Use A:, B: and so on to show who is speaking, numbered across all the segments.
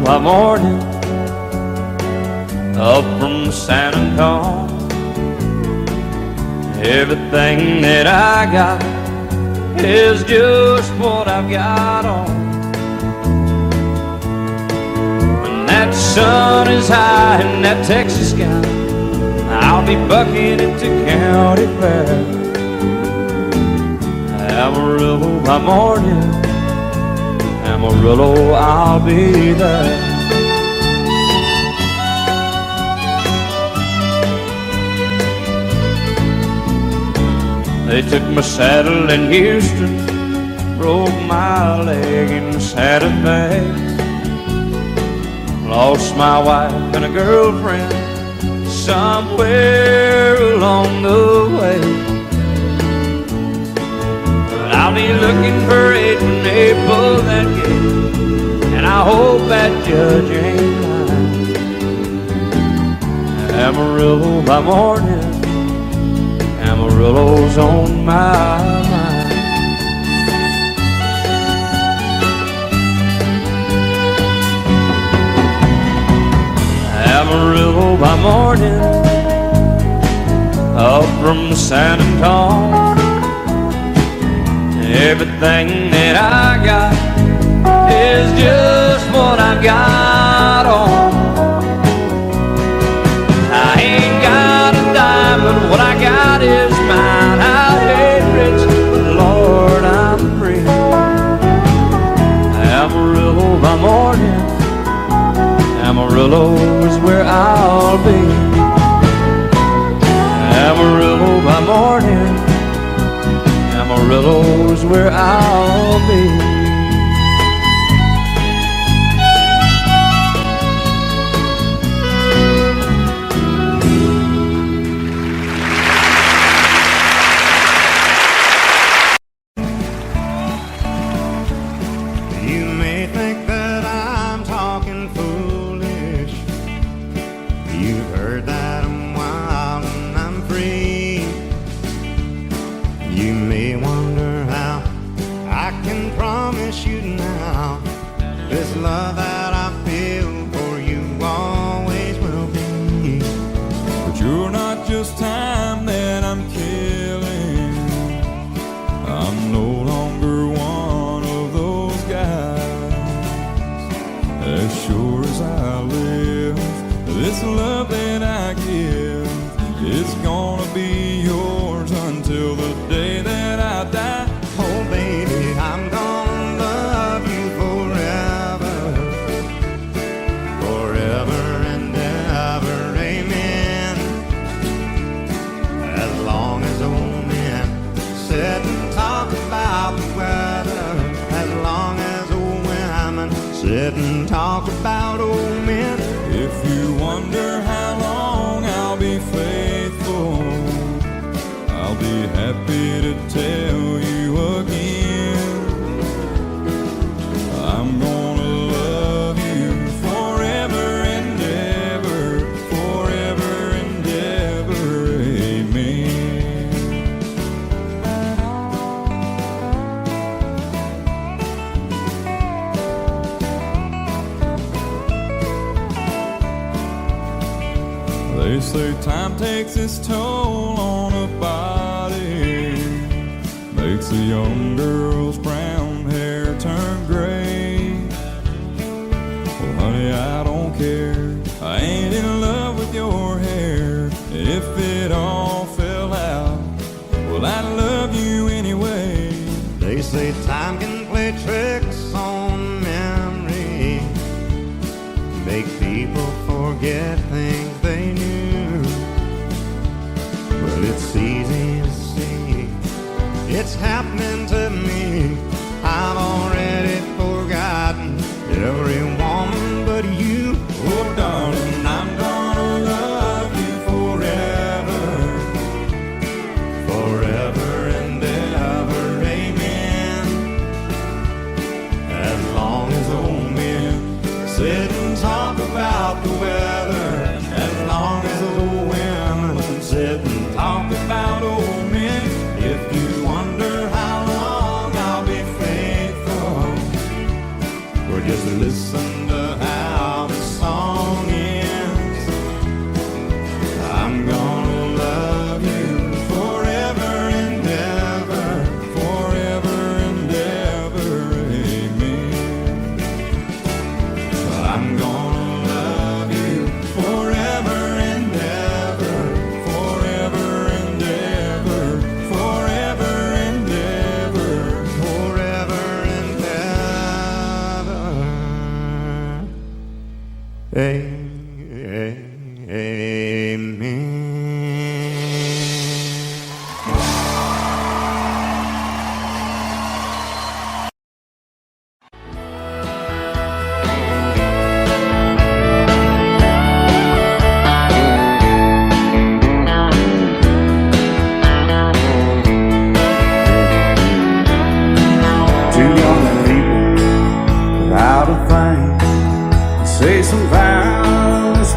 A: by morning, up from San Antonio. Everything that I got is just what I've got on. When that sun is high in that Texas sky, I'll be bucking into county fair. Amarillo by morning, Amarillo, I'll be there. They took my saddle in Houston, broke my leg in Santa Fe. Lost my wife and a girlfriend somewhere along the way. But I'll be looking for it when they pull that gate, and I hope that judge ain't lying. Amarillo by morning, Amarillo's on my mind. Amarillo by morning, up from San Antonio. Everything that I got is just what I've got on. I ain't got a dime, but what I got is mine. I ain't rich, but Lord, I'm free. Amarillo by morning, Amarillo is where I'll be. Amarillo by morning, Amarillo is where I'll be.
B: Love that I feel for you always will be.
C: But you're not just time that I'm killing. I'm no longer one of those guys. As sure as I live, this love that I give, it's gonna be yours until the day that I die.
B: Oh baby, I'm gonna love you forever. Sit and talk about old men.
C: If you wonder how long I'll be faithful, I'll be happy to tell you again. I'm gonna love you forever and ever, forever and ever, amen. They say time takes its toll on a body, makes a young girl's brown hair turn gray. Well, honey, I don't care. I ain't in love with your hair. If it all fell out, well, I'd love you anyway.
B: They say time can play tricks on memory, make people forget things they knew. But it's easy to see, it's happening to me. I've already forgotten every woman but you.
C: Oh darling, I'm gonna love you forever,
B: forever and ever, amen. As long as old men sit and talk about the weather,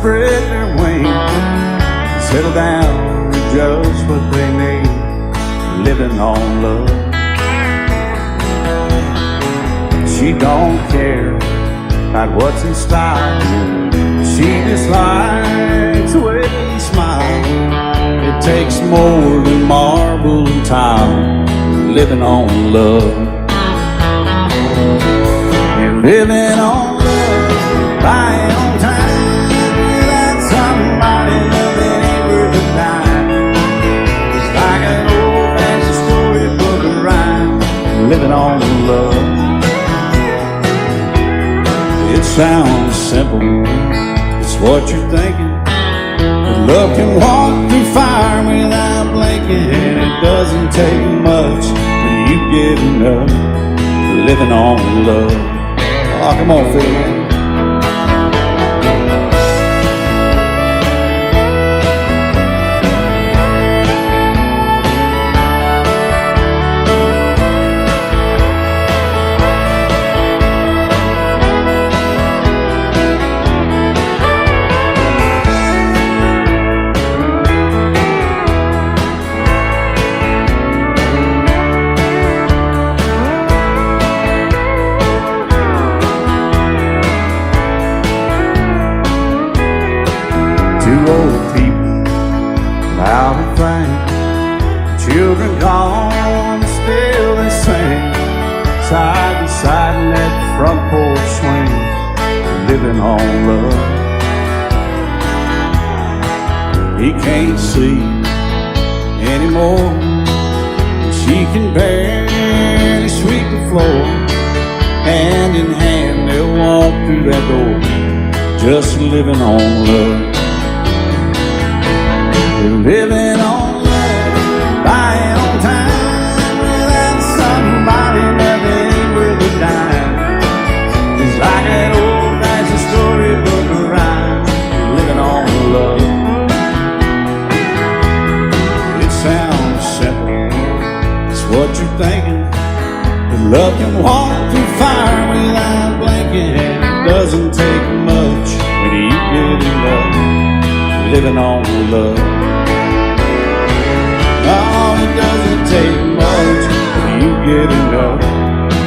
D: spread their wings, settle down to just what they need, living on love. She don't care about what's in style, she just likes the way you smile. It takes more than marble and tile, living on love. And living on love, buying on time, without somebody loving ain't worth a dime. It's like an old-fashioned storybook of rhyme, living on love. It sounds simple, it's what you're thinking, but love can walk through fire without blinking. It doesn't take much for you giving up, living on love. Oh, come on, fill in. Two old people, loud and frank, children gone, still they sing, side by side in that front porch swing, living on love. He can't see anymore, she can barely sweep the floor. Hand in hand they'll walk through that door, just living on love. Living on love, buying on time, without somebody loving ain't worth a dime. It's like that old-fashioned storybook of rhyme, living on love. It sounds simple, it's what you're thinking, but love can walk through fire without blinking. It doesn't take much when you get in love, living on love. Oh, it doesn't take much when you get enough,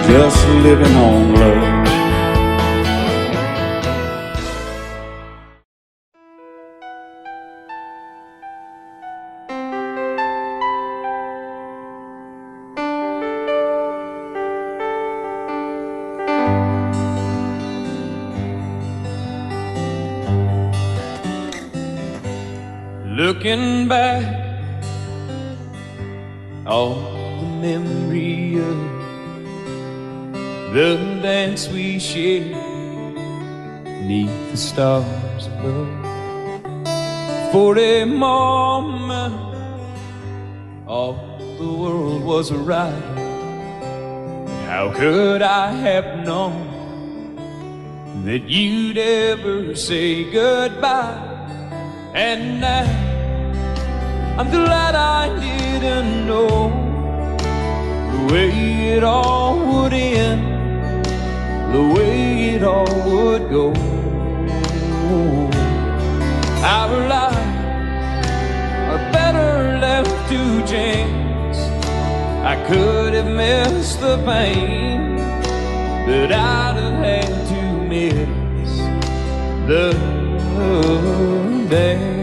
D: just living on love.
A: Looking back, all the memory of the dance we shared neath the stars above. For a moment, all the world was right. How could I have known that you'd ever say goodbye? And now I'm glad I didn't know the way it all would end, the way it all would go. Our lives are better left to chance. I could have missed the pain, but I'd have had to miss the dance.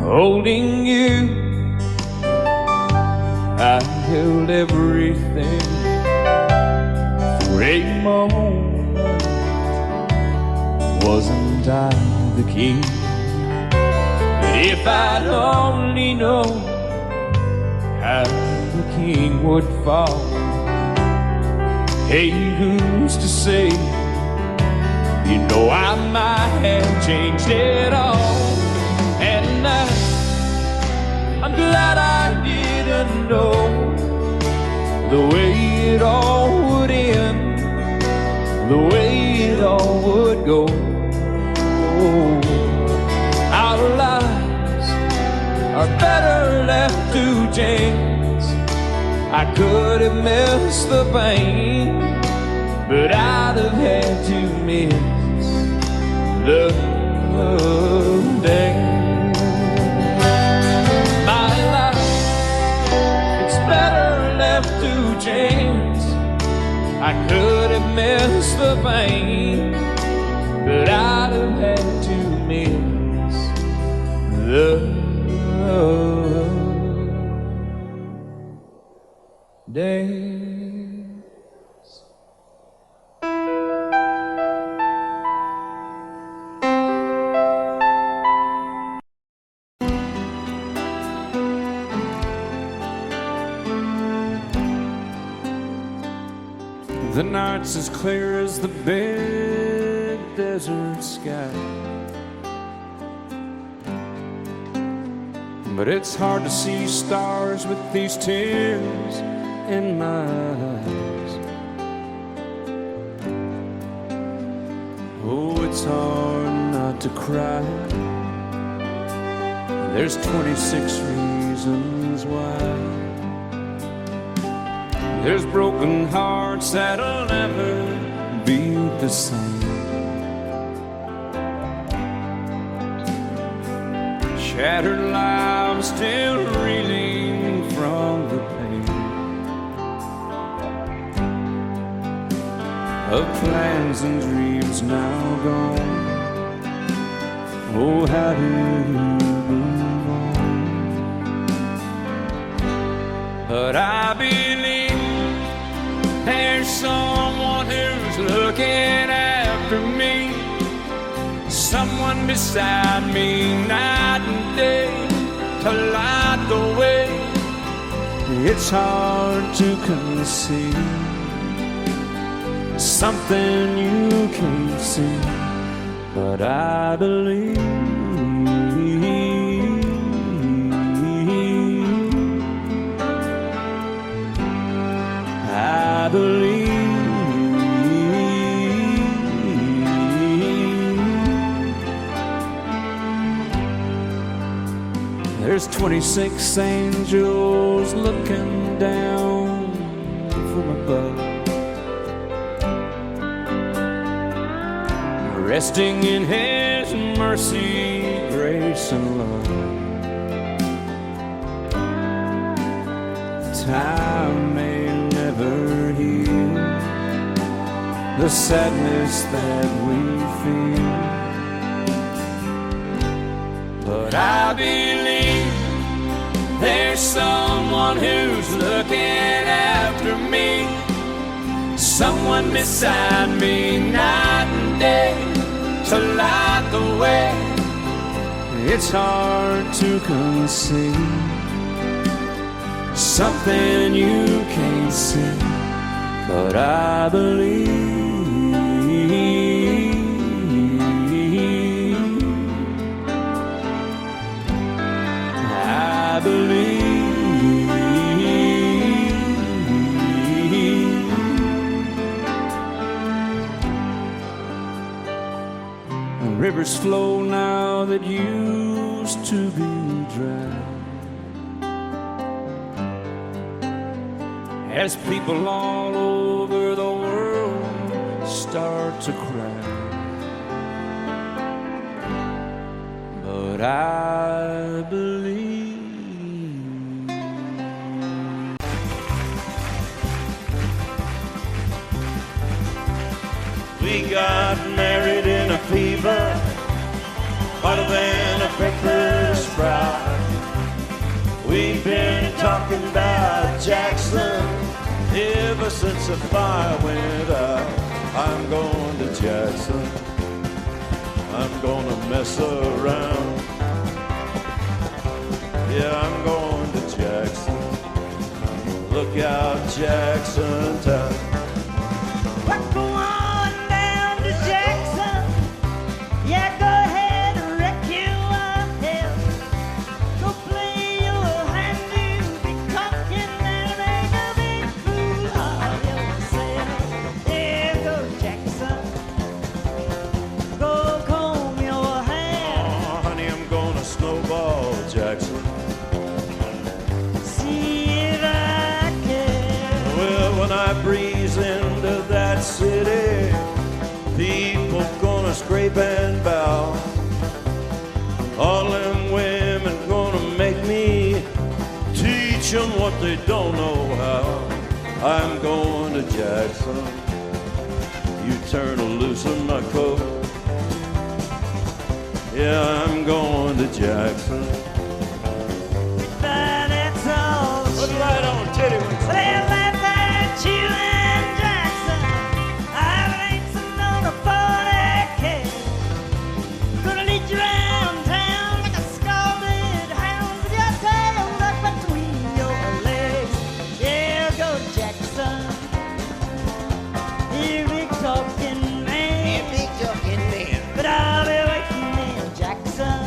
A: Holding you, I held everything for a moment. Wasn't I the king? But if I'd only known how the king would fall, hey, who's to say? You know I might have changed it all. And I'm glad I didn't know the way it all would end, the way it all would go. Our lives are better left to chance. I could have missed the pain, but I'd have had to miss the day. My life, it's better left to chance. I could have missed the pain, but I'd have had to miss the days.
C: The night's as clear as the big desert sky, but it's hard to see stars with these tears in my eyes. Oh, it's hard not to cry. There's 26 reasons why. There's broken hearts that'll never be the same. Shattered lives still reeling from the pain of plans and dreams now gone. Oh, how do you move on? But I believe there's someone who's looking after me, someone beside me night and day to light the way. It's hard to conceive something you can't see, but I believe. I believe. There's 26 angels looking down from above, resting in His mercy, grace, and love. Time may never heal the sadness that we feel, but I believe there's someone who's looking after me, someone beside me night and day to light the way. It's hard to conceive something you can't see, but I believe. I believe. Rivers flow now that used to be dry, as people all over the world start to cry. But I believe.
B: We got married in a fever, hotter than a pepper sprout. We've been talking about Jackson ever since the fire went out. I'm going to Jackson, I'm gonna mess around. Yeah, I'm going to Jackson, look out Jackson town.
E: We're going down to Jackson. Yeah, go ahead and wreck you up there. Go play your hand, you be cocking and make a big fool of yourself. Yeah, go Jackson. Go comb your hair.
B: Oh, honey, I'm gonna snowball Jackson.
E: See if I can.
B: Well, when I breathe scrape and bow. All them women gonna make me teach them what they don't know how. I'm going to Jackson. You turn loose on my coat. Yeah, I'm going to Jackson.
E: But it's all
B: Put it right on, titty wings.
E: They laugh at you in Jackson. I'm racing on a 40K. Gonna lead you around town like a scalded hound with your tail tucked between your legs. Yeah, go Jackson. You big talking man. But I'll be waiting in Jackson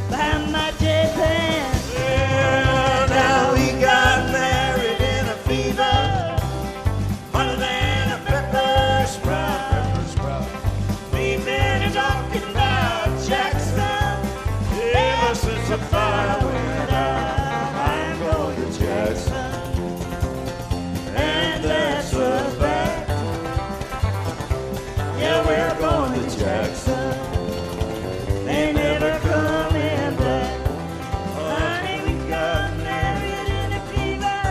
E: behind my J-Pan.
B: Yeah, now we got married in a fever, hotter than a pepper sprout. We've been talking about Jackson ever since the fire went out. I'm going to Jackson, and that's a fact. Yeah, we're going to Jackson. They never coming back. Honey, we got married in a fever.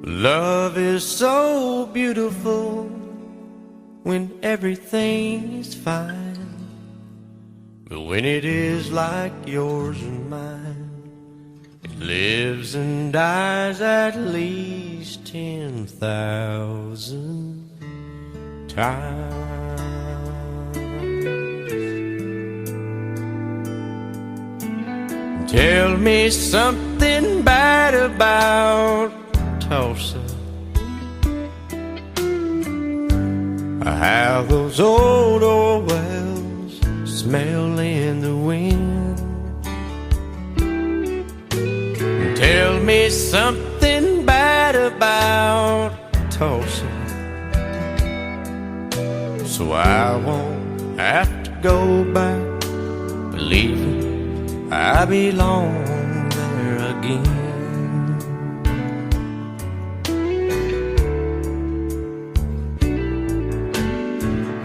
F: Love is so beautiful when everything's fine, but when it is like yours and mine, it lives and dies at least 10,000 times. Tell me something bad about Tulsa, how those old wells smell in the wind. Tell me something bad about Tulsa, so I won't have to go back believing I belong there again.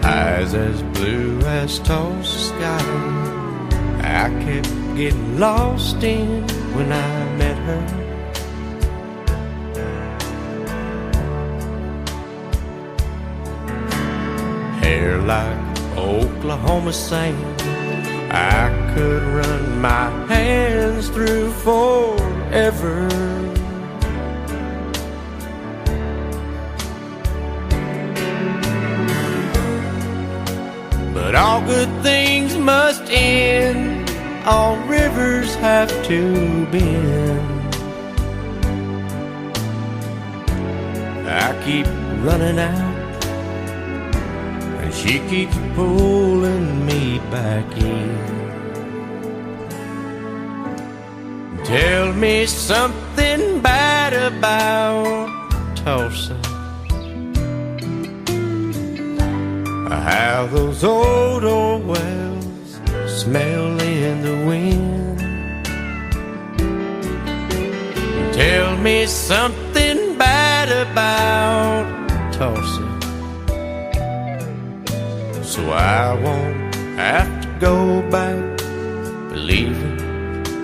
F: Eyes as blue as Tulsa sky, I kept getting lost in when I met her. Hair like Oklahoma sand, I could run my hands through forever. But all good things must end, all rivers have to bend. I keep running out, and she keeps pulling me back in. Tell me something bad about Tulsa, how those old wells smell in the wind. Tell me something bad about Tulsa, so I won't have to go back believing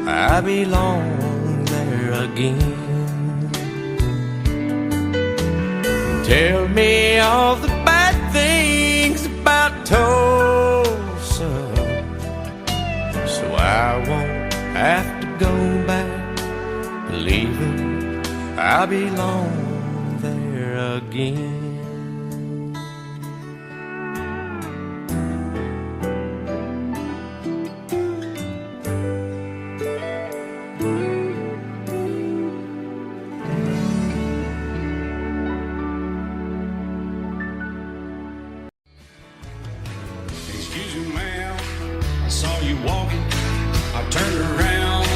F: I belong there again. Tell me all the bad things about Tulsa, so I won't have to go back believing I belong there again.
D: Excuse me, ma'am, I saw you walking. I turned around,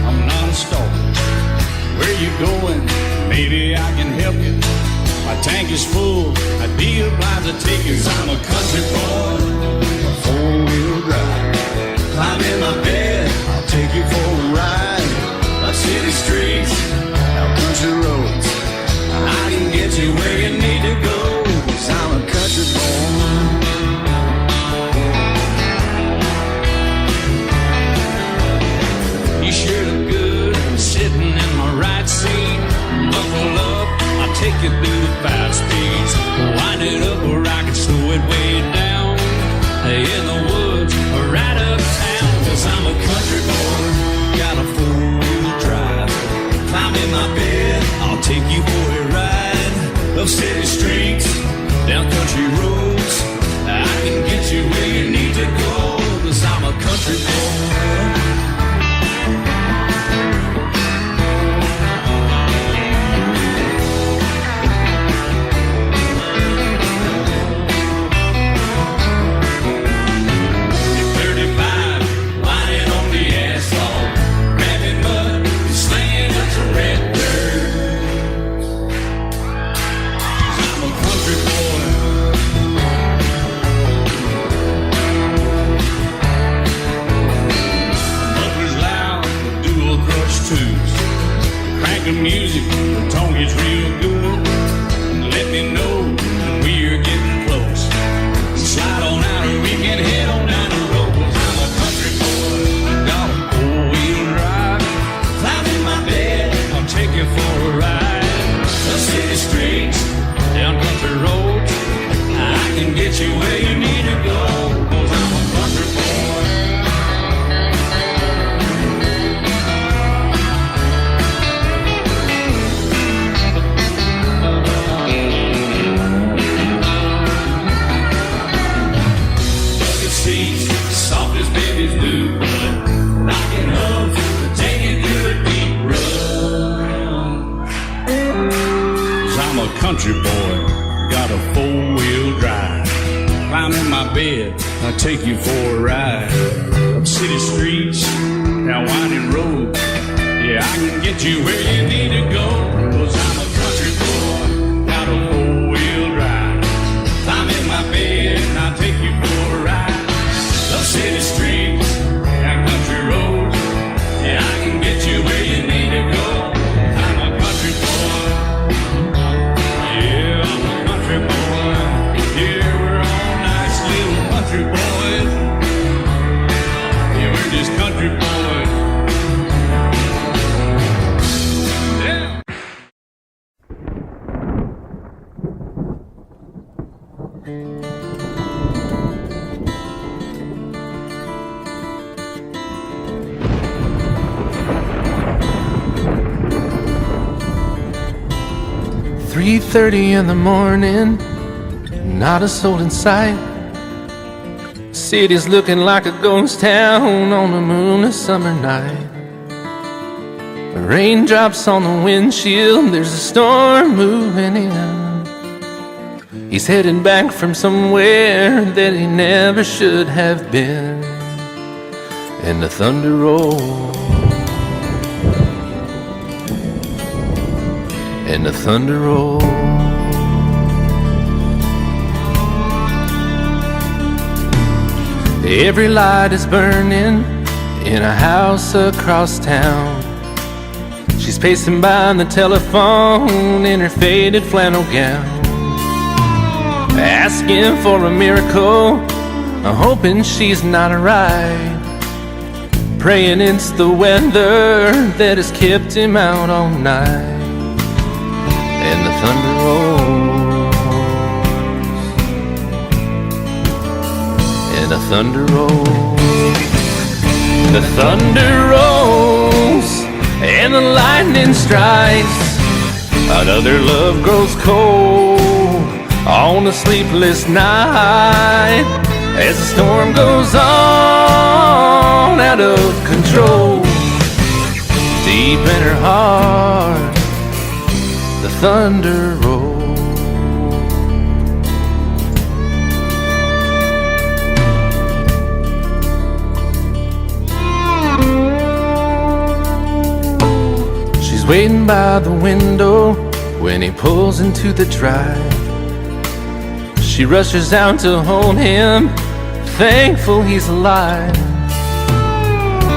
D: I'm not a stalker. Where you going? Maybe I can help you. My tank is full, I'd be obliged to take you. 'Cause I'm a country boy, a four-wheel drive. Climb in my bed, I'll take you for a ride. Up city streets, out country roads.
A: take it through the 5 speeds. Wind it up where I can slow it way down. In the woods or right uptown. 'Cause I'm a country boy, got a 4-wheel drive. Climb in my bed, I'll take you for a ride. Up city streets, down country roads. I can get you where you need to go. 'Cause I'm a country boy. Crank the music, the tone gets real good. Let me know when we're getting close. Slide on out and we can head on down the road. 'Cause I'm a country boy, got a 4-wheel drive. Climb in my bed, I'll take you for a ride. The city streets, down country roads. I can get you where you need to go. 'Cause I'm a country boy. Soft as baby's blue blood, rocking up, taking good deep run. 'Cause I'm a country boy, got a 4-wheel drive. Climb in my bed, I'll take you for a ride. Up city streets, down winding roads. Yeah, I can get you where you need to go. 'Cause I'm a country boy, got a 4-wheel drive. Climb in my bed, and I'll take you for a ride. Up city streets, down country roads. Yeah, I can get you where you need to go. I'm a country boy. Yeah, I'm a country boy. Yeah, we're all nice little country boys. Yeah, we're just country boys. Yeah.
G: 3:30 in the morning, not a soul in sight. City's looking like a ghost town on a moonless summer night. Raindrops on the windshield, there's a storm moving in. He's heading back from somewhere that he never should have been. And the thunder rolls, and the thunder rolls. Every light is burning in a house across town. She's pacing by the telephone in her faded flannel gown, asking for a miracle, hoping she's not right, praying it's the weather that has kept him out all night. And the thunder rolls, and the thunder rolls. The thunder rolls, and the lightning strikes. Another love grows cold on a sleepless night, as the storm goes on out of control. Deep in her heart, the thunder rolls. She's waiting by the window when he pulls into the drive. She rushes out to hold him, thankful he's alive.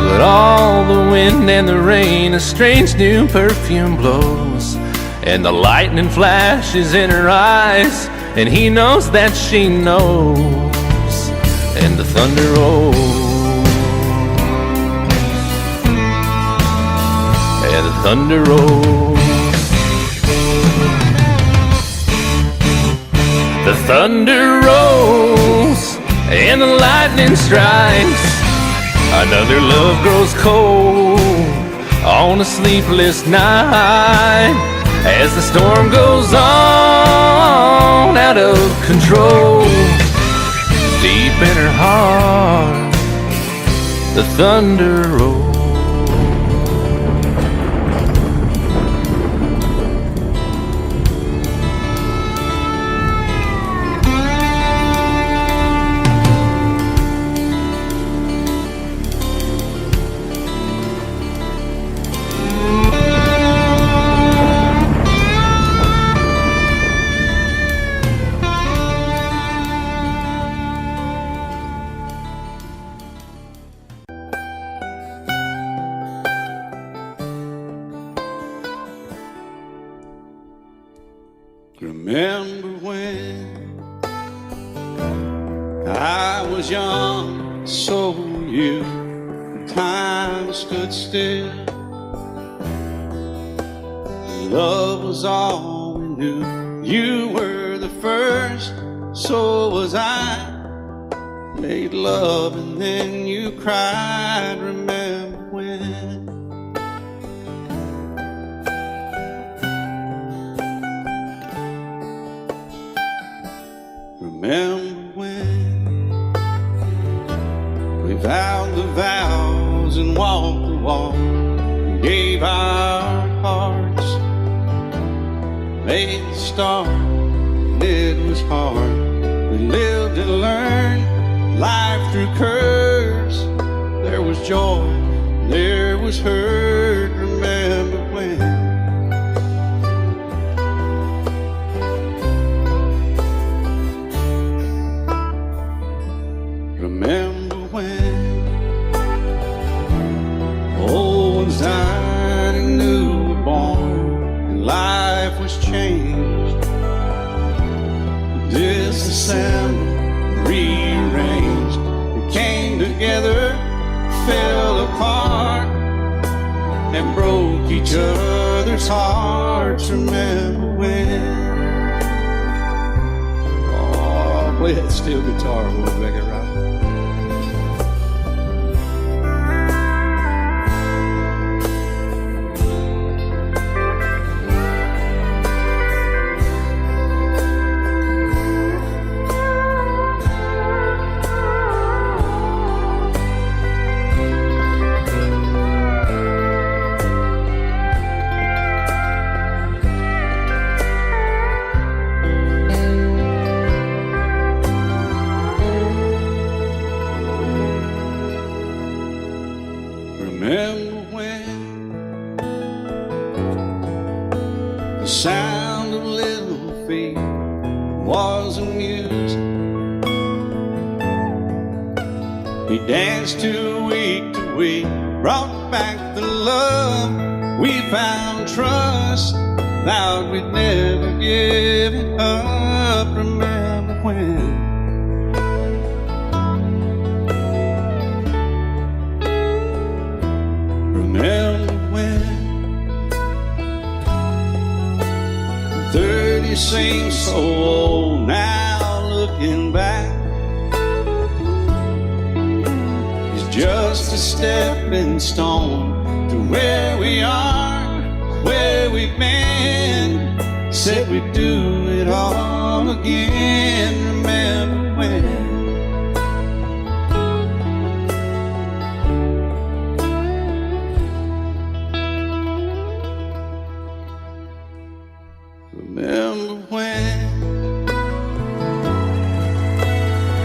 G: But all the wind and the rain, a strange new perfume blows, and the lightning flashes in her eyes, and he knows that she knows. And the thunder rolls, and the thunder rolls. thunder rolls and the lightning strikes. Another love grows cold on a sleepless night as the storm goes on out of control. Deep in her heart, the thunder rolls.
D: Remember when I was young, so were you. Time stood still. Love was all we knew. You were the first, so was I. Made love and then you cried. Remember when? Remember when we vowed the vows and walked the walk, and gave our hearts, made the start, and it was hard. We lived and learned life through curves. There was joy, there was hurt. Remember when? Remember when old ones died and new were born, and life was changed, disassembled, rearranged. We came together, fell apart, and broke each other's hearts. Remember when? Oh, play that steel guitar, we'll make it right. Remember when the sound of little feet was amusing? We danced to week, brought back the love. We found trust, vowed we'd never give it up. Remember when? Remember when 30 seems so old now, looking back. It's just a stepping stone to where we are, where we've been. Said we'd do it all again. Remember when? Remember when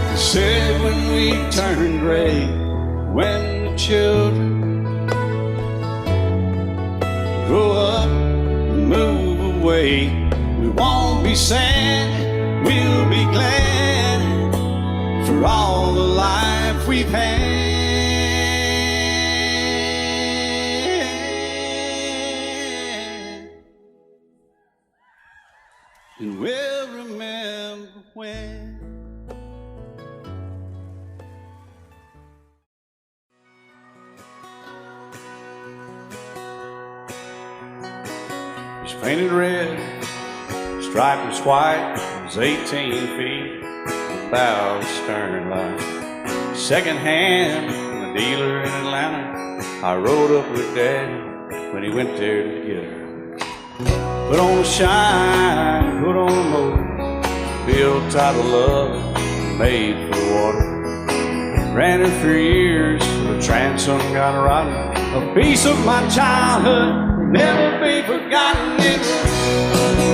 D: they said when we turned gray, when the children grow up and move away, we won't be sad, we'll be glad for all the life we've had. And we'll remember when. It's painted red, it's stripe was white, it was 18 feet, bow stern light. Second hand from a dealer in Atlanta, I rode up with Daddy when he went there to get her. Put on a shine, put on a motor, built out of love, made for the water. Ran her for years, the transom got rotten. A piece of my childhood will never be forgotten. It's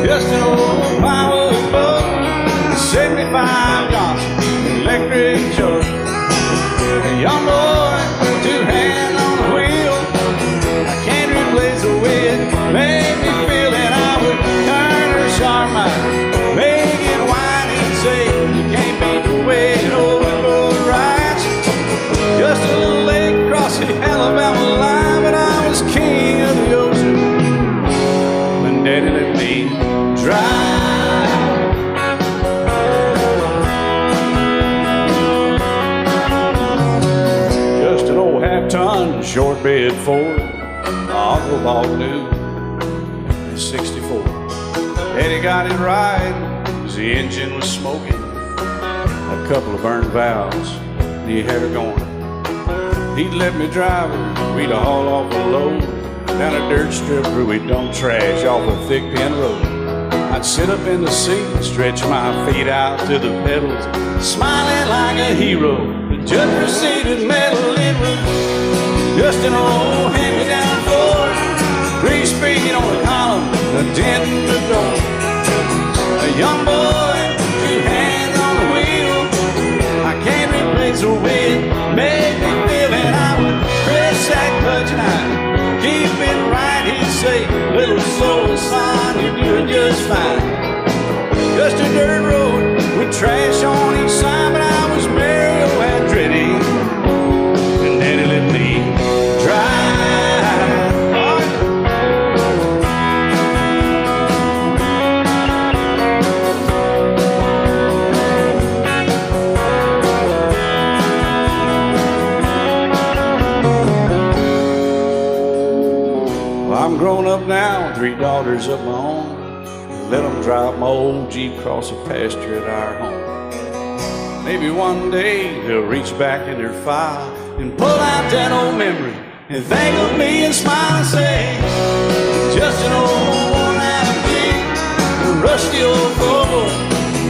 D: just an old power boat, 75 Johnson, electric jug. A young boy, two hands on the wheel. I can't replace the wind, made me feel that I would turn her sharp mind, make it wide and say, you can't beat the way it overboard rides. Just a little lake across the Alabama line, but I was king of the ocean when Daddy let me drive. Just an old half-ton short bed Ford my uncle bought new in '64. Daddy got it right as the engine was smoking, a couple of burned valves, and he had her going. He'd let me drive her, we'd haul off a load down a dirt strip where we'd dump trash off a thick pin road. I'd sit up in the seat and stretch my feet out to the pedals, smiling like a hero. The judge proceeded metal, it was just an old hand-me-down Ford, 3-speed on the column, a dent in the door. A young boy, two hands on the wheel, I can't replace the wind, made me feel that I would press that clutch and I'd keep it right. He'd say, little slow, son, you're doing just fine. Just a dirt road with trash on each side, but I was merry, oh, and pretty, and Daddy let me drive. I'm grown up now, 3 daughters of my own. Let them drive my old Jeep across the pasture at our home. Maybe one day they'll reach back in their file and pull out that old memory and think of me and smile and say, just an old worn-out Jeep, a rusty old Volvo,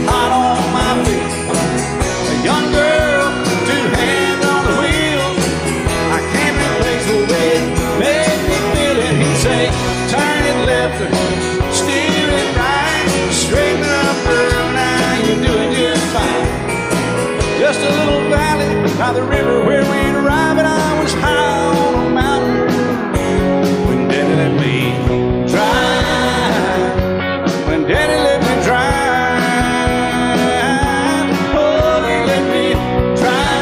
D: hot on my feet. A young girl, 2 hands on the wheel, I can't replace the wind, made me feel it. He'd say, turn it left or steer it right, straighten up girl, now you're doing just fine. Just a little valley by the river where we'd arrive, and I was high on a mountain when Daddy let me drive. When Daddy let me drive, oh, he let me
H: drive.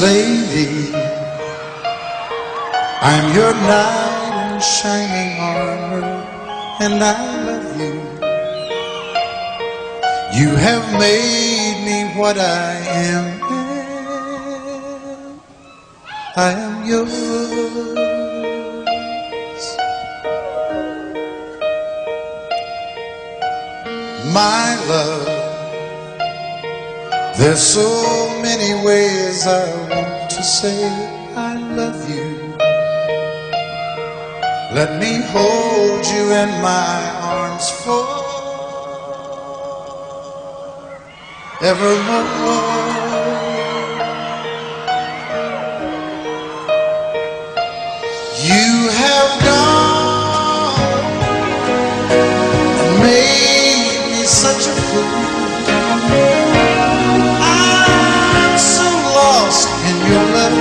H: Lady, I'm your knight in shining armor, and I love you. You have made me what I am. I am yours. My love, there's so many ways I want to say I love you. Let me hold you in my arms forevermore. You have gone and made me such a fool. I'm so lost in your love.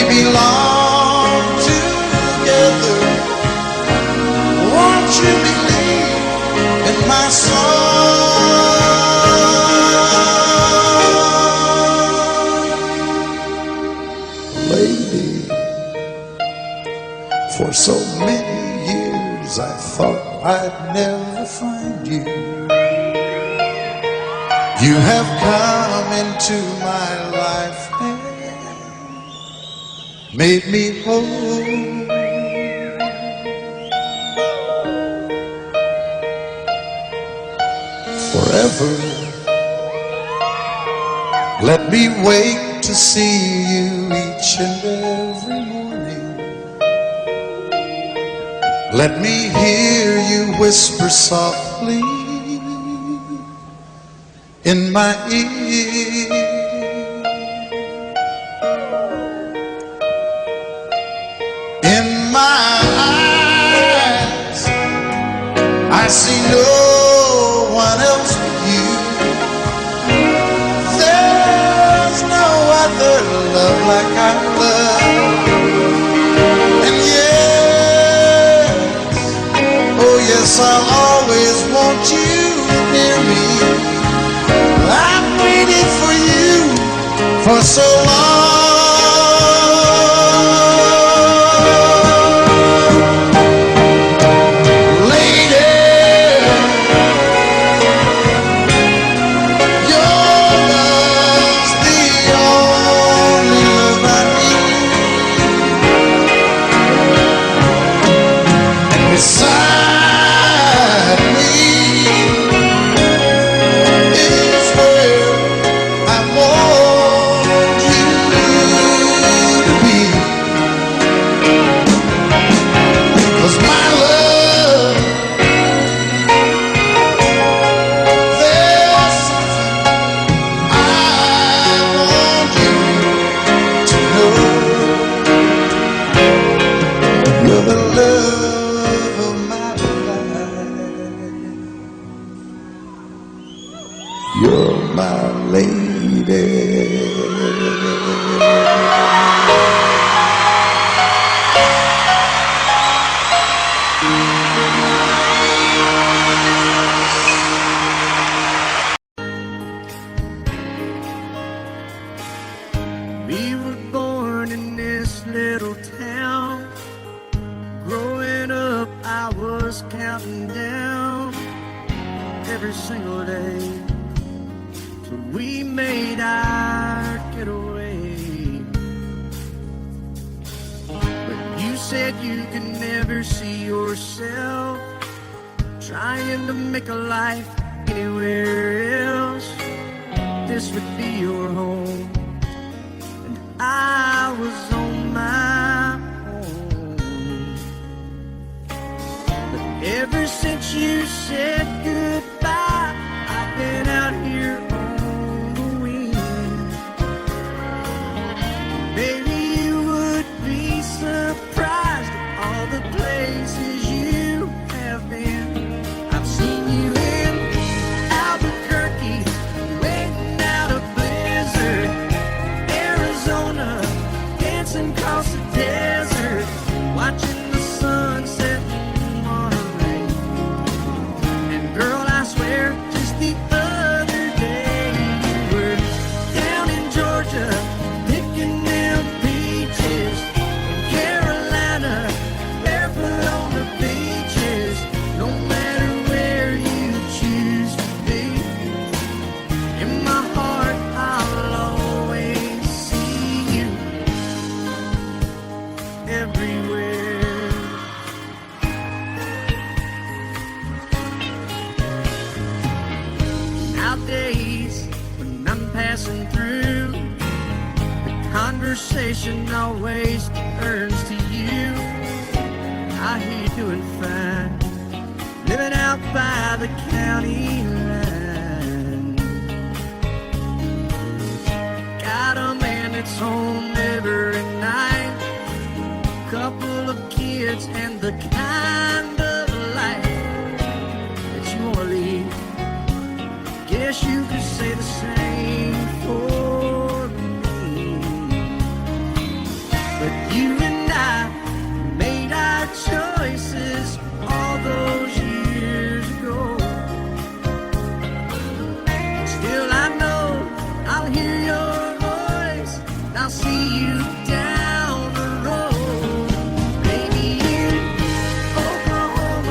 H: Belong together. Won't you believe in my song? Lady, for so many years years I thought I'd never find you. You have come into my life and made me whole. Forever, let me wake to see you each and every morning. Let me hear you whisper softly in my ear. In my eyes, I see no one else but you. There's no other love like our love. And yes, oh yes, I'll always want you near me. I've waited for you for so long. You're my lady.
B: We were born in this little town. Growing up, I was counting down every single day till we made our getaway. But you said you could never see yourself trying to make a life anywhere else. This would be your home, and I was on my own. But ever since you said goodbye, I've been out here on the wing. Maybe you would be surprised at all the places you have been. I've seen you in Albuquerque, waiting out a blizzard, Arizona, dancing across the desert, watching the sunset in Monterey. And girl, I swear, just the other day you were down in Georgia, picking them peaches. In Carolina, barefoot on the beaches. No matter where you choose to be, in my heart I'll always see you everywhere. Nowadays, when I'm passing through, the conversation always turns to you. I hear you doing fine, living out by the county line. Got a man that's home every night, couple of kids, and the kind of life that you wanna lead. Guess you could say the same for me. But you and I made our choices all those years ago. Still I know I'll hear your voice, and I'll see you down the road. Maybe in Oklahoma,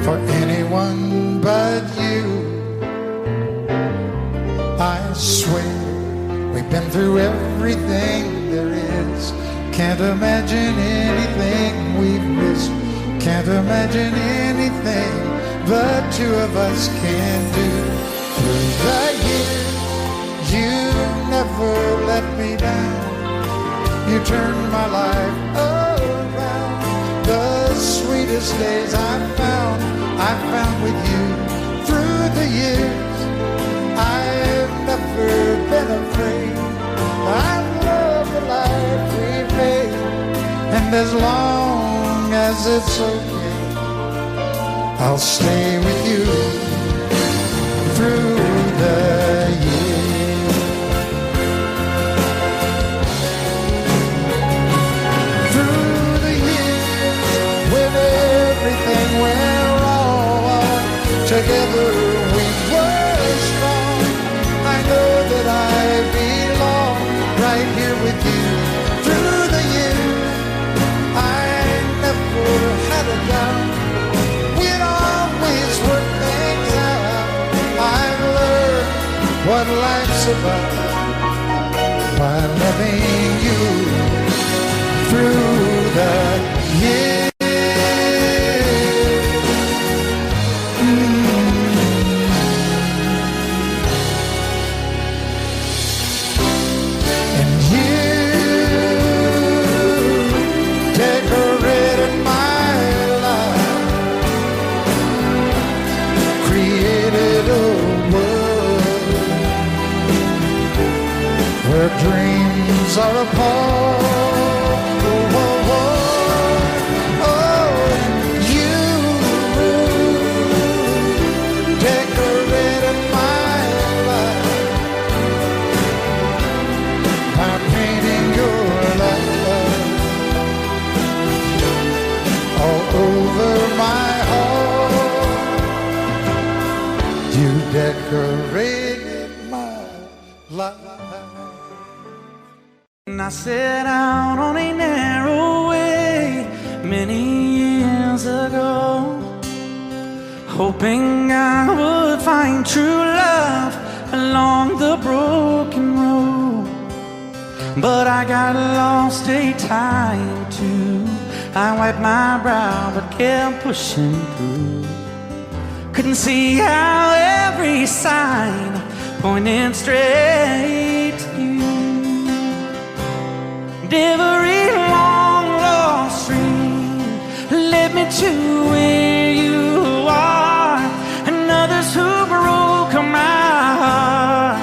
H: for anyone but you. I swear we've been through everything there is. Can't imagine anything we've missed. Can't imagine anything the two of us can do. Through the years, you never let me down. You turned my life around. The sweetest days I found with you. Through the years, I've never been afraid. I love the life we've made, and as long as it's okay, I'll stay with you through the years. Through the years, when everything went wrong, together we were strong. I know that I belong right here with you. Through the years, I never had a doubt. We'd always work things out. I've learned what life's about by loving you through the years. Dreams are apart. Oh, you decorated my life by painting your love all over my heart. You decorated my life.
I: I set out on a narrow way many years ago, hoping I would find true love along the broken road. But I got lost a time too. I wiped my brow but kept pushing through. Couldn't see how every sign pointed straight to you. Every long lost dream led me to where you are, and others who broke my heart,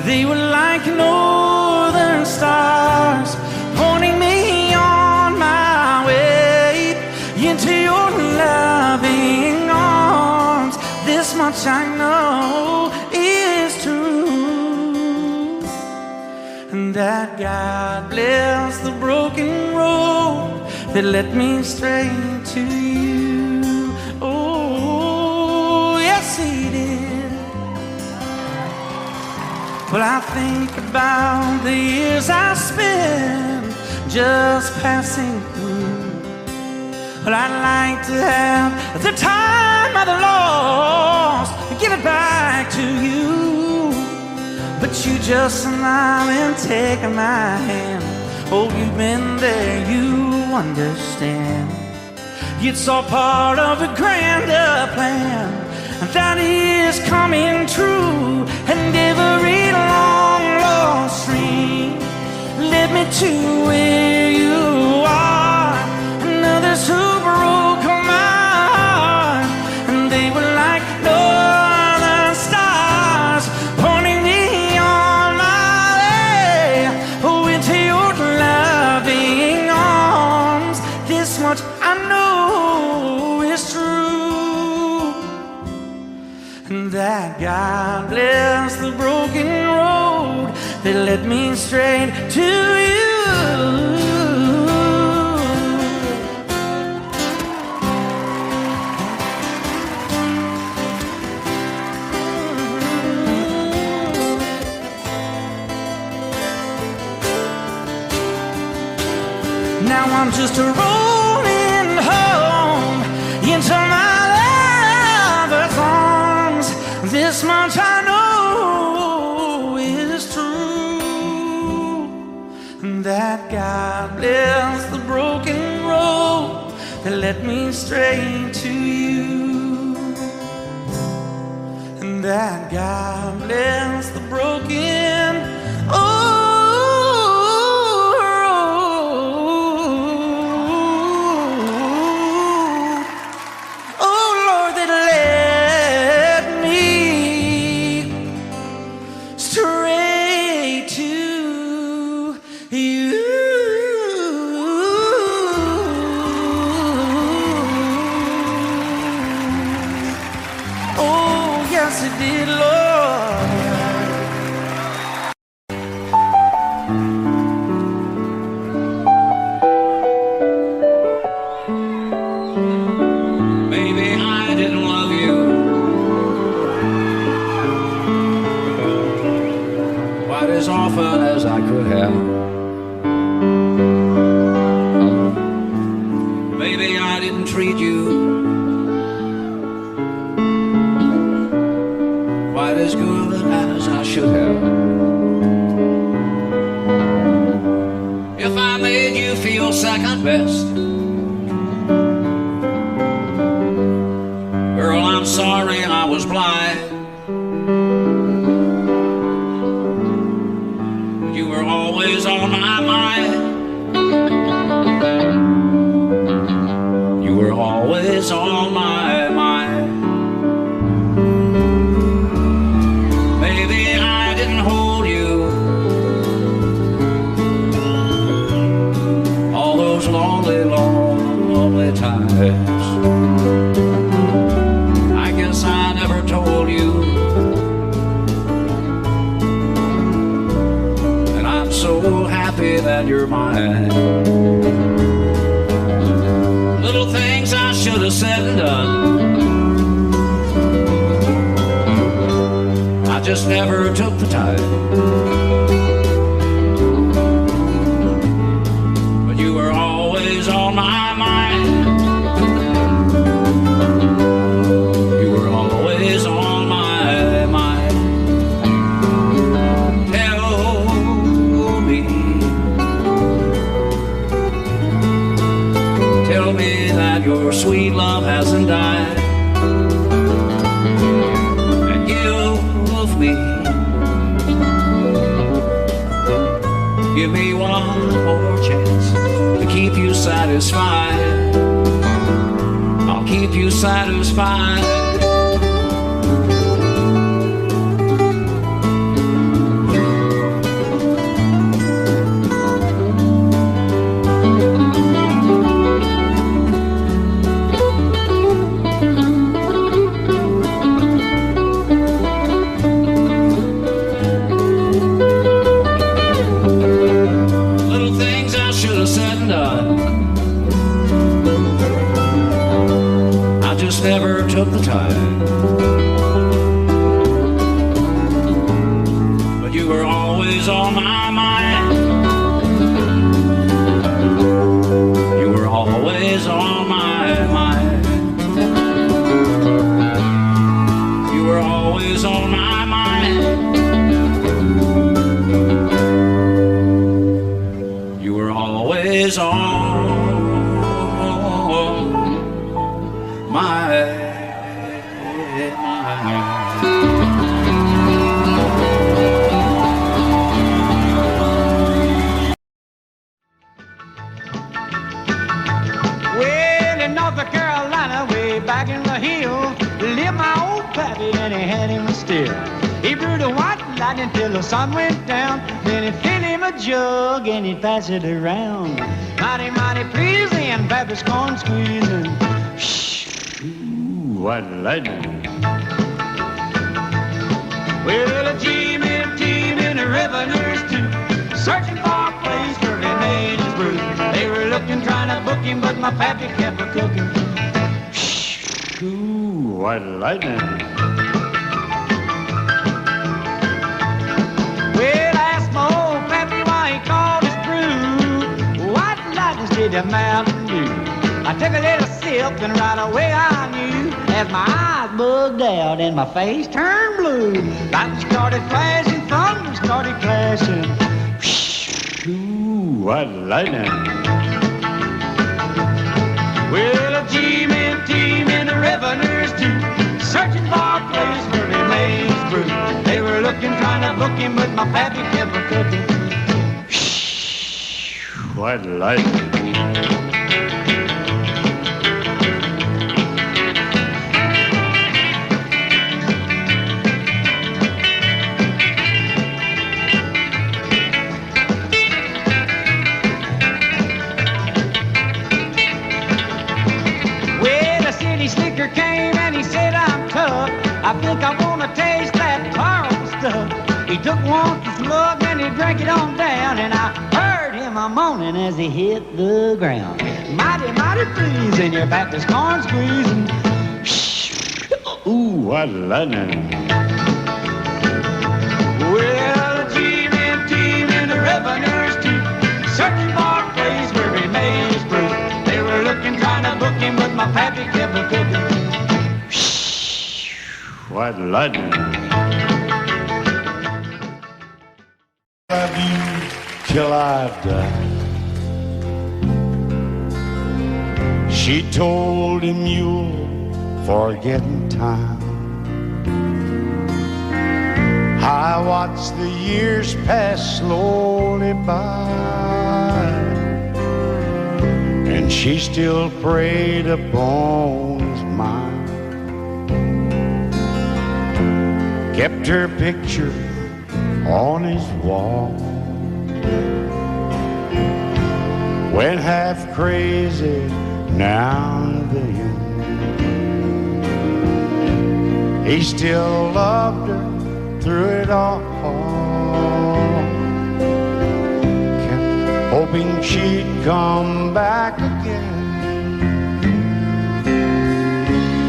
I: they were like northern stars, pointing me on my way into your loving arms. This much I know is true, and that God bless the broken road that led me straight to you. Oh, yes, He did. Well, I think about the years I spent just passing through. Well, I'd like to have the time I've lost, give it back to you. But you just smile and take my hand. Oh, you've been there, you understand. It's all part of a grander plan that is coming true. And every long lost dream led me to where you are, and others who broke my heart, and they were like northern stars, pointing me on my way into your loving arms. This much I know is true, and that God bless the broken road that led me straight to you. Now I'm just rolling home into my that led me straight to you. And that God bless the broken.
A: As often as I could have. Maybe I didn't treat you quite as good as I should have. If I made you feel second best, girl, I'm sorry I was blind. Always on my mind. You were always on my mind. Maybe I didn't hold you all those lonely, lonely times. I guess I never told you. So happy that you're mine. Little things I should have said and done, I just never took the time. But you were always on my mind. You were always on my mind. Tell me that your sweet love hasn't died, and give me one more chance to keep you satisfied. I'll keep you satisfied. Never took the time, but you were always on my mind. You were always on my mind. You were always on my mind. You were always on
E: Well, in North Carolina, way back in the hill, lived my old pappy and he had him a still. He brewed a white lightning till the sun went down. Then he'd fill him a jug and he'd pass it around. Mighty, mighty pleasing, pappy's corn squeezing. White lightning. Well, a team and a revenues too, searching for a place where he made his brew. They were looking, trying to book him, but my pappy kept a cooking. Ooh, white lightning. Well, I asked my old pappy why he called his brew White Lightning instead of Mountain Dew. I took a little sip and right away I knew, as my eyes bugged out and my face turned blue. Lightning started flashing, thunder started clashing. Ooh, white lightning. Well,
I: book him, but my pappy kept a cooking.
B: White lightning.
I: Well, a city slicker came and he said, I'm tough. I think I want to taste that caramel stuff. He took one slug and he drank it on down, and I heard him a moaning as he hit the ground. Mighty, mighty pleasing, your Baptist corn squeezing.
B: Ooh, what lightning.
I: Well, the G-men team and the revenuers too, searching for a place where he made his fruit. They were looking, trying to book him, but my pappy kept a cooking.
B: White lightning. Love you till I die. She told him you'll forget in time. I watched the years pass slowly by, and she still preyed upon his mind. Kept her picture on his wall. Went half crazy now and then. He still loved her through it all. Kept hoping she'd come back again.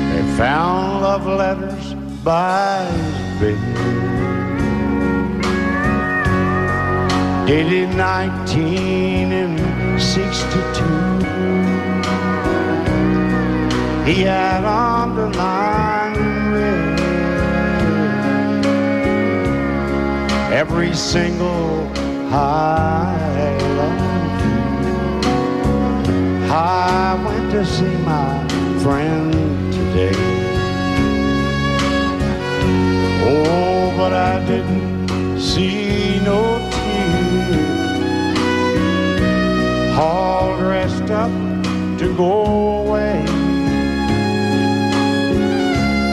B: They found love letters by his bed, dated 1962. He had underlined in red every single I love you. I went to see my friend today. Oh, but I didn't see no tears. All dressed up to go away.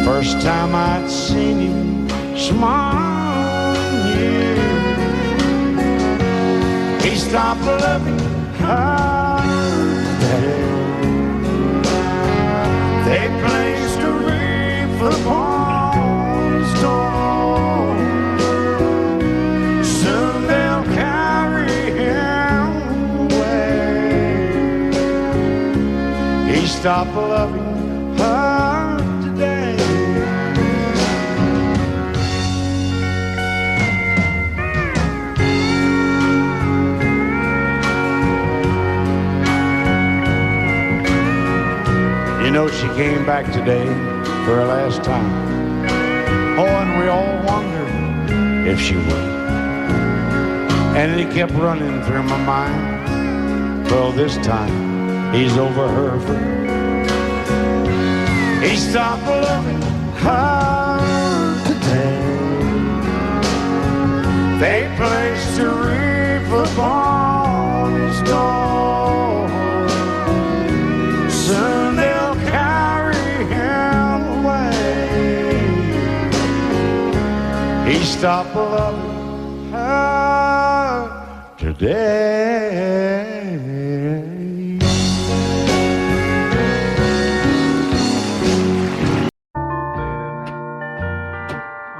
B: First time I'd seen him smile in years. He stopped loving her today. They placed a wreath upon his door. Soon they'll carry him away. He stopped loving her today. You know, she came back today for her last time. Oh, and we all wondered if she would. And it kept running through my mind. Well, this time, he's over her for good. He stopped loving her today. They placed a wreath upon his door. Soon they'll carry him away. He stopped loving her today.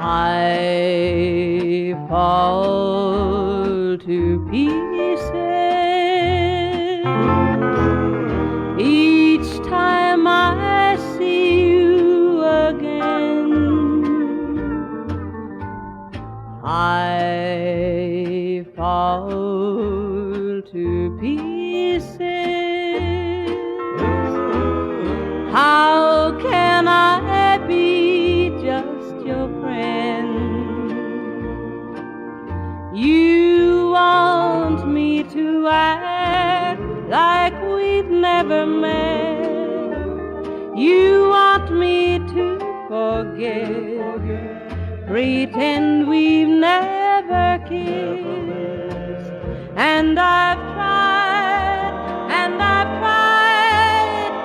J: I fall to pieces each time I see you again. I fall to pieces. How can I be just your friend? You want me to act like we've never met. You want me to forget, pretend we've never kiss. And I've tried,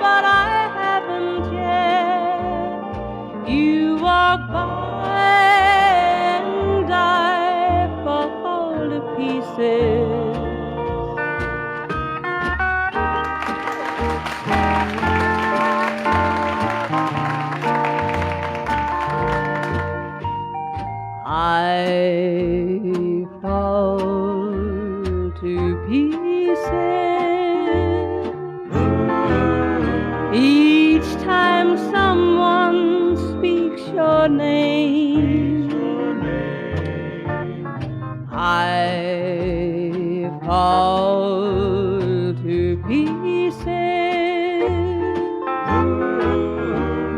J: but I haven't yet. You walk by and I fall to pieces. I fall to pieces each time someone speaks your name. I fall to pieces.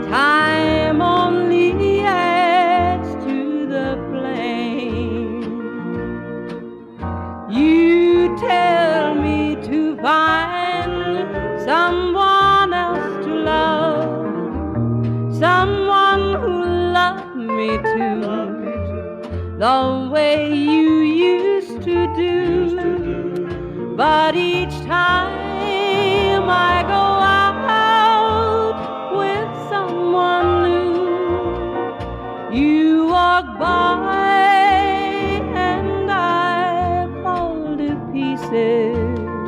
J: Time only adds to the flame. You tell me to find someone else to love, someone who loved me too, the way you used to do. But each time I go out with someone new, you walk by and I fall to pieces.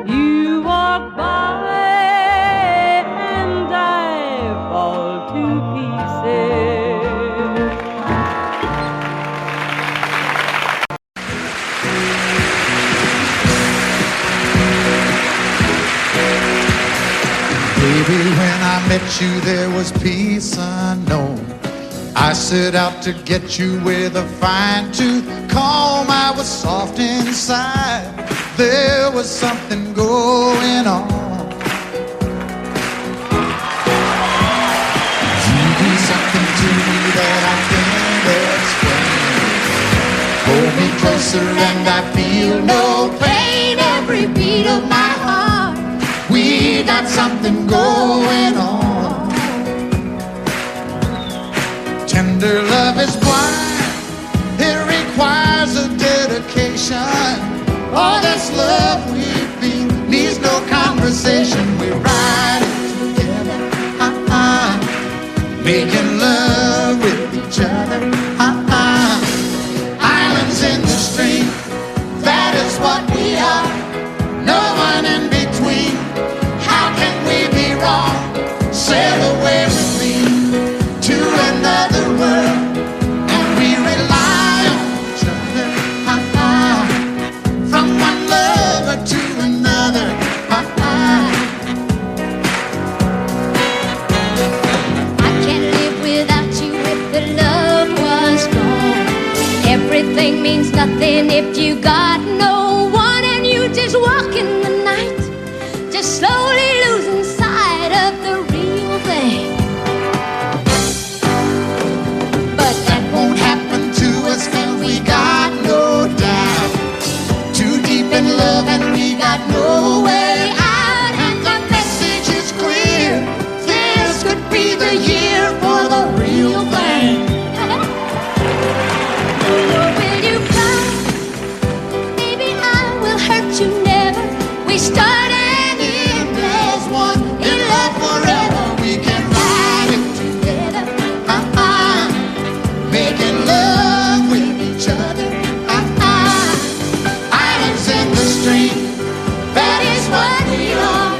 J: You walk by and I fall to pieces.
H: Baby, when I met you, there was peace unknown. I set out to get you with a fine-tooth comb. I was soft inside. There was something going on. You do something to me that I can't explain. Hold me closer and I feel no pain. Every beat of my heart, we got something going on. Tender love is blind. It requires a dedication. All this love we feel needs no conversation. We ride it together, making love with each other, Islands in the stream, that is what we are. No one in between. How can we be wrong? Sail away with me to another world, and we rely on each other, from one lover to another,
K: I can't live without you if the love was gone. Everything means nothing if you got no one, and you just walk in the night, just slowly losing sight of the real thing.
H: but that won't happen to us, and we got no doubt. Too deep in love and we got no way out, and the message is clear. This could be the year for the real thing.
K: Will you cry? Maybe I will hurt you never. We started
H: And as one in love forever, we can ride it together, making love with each other, Islands in the stream, that is what we are.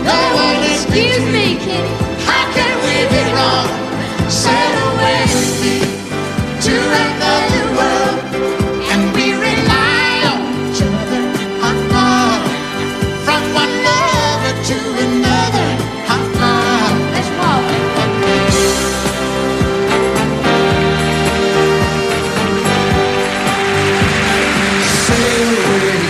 H: No one is
K: excuse me, kitty.
H: How can we be wrong? Sail away with me to another world, and we rely on each other, from one lover to another,
K: Let's walk.
H: sail away.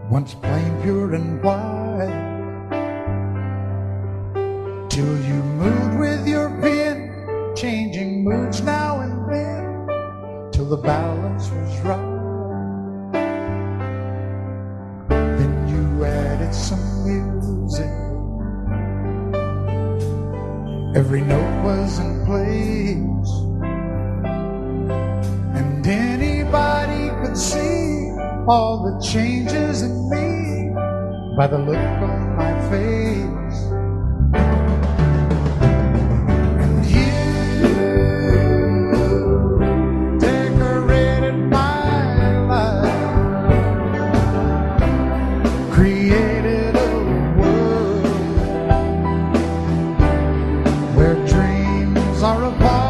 H: once plain, pure, and white, till you moved with your pen, changing moods now and then, till the balance was right. Then you added some music, every note was in place, and anybody could see all the changes in me by the look on my face. And you decorated my life, created a world where dreams are apart.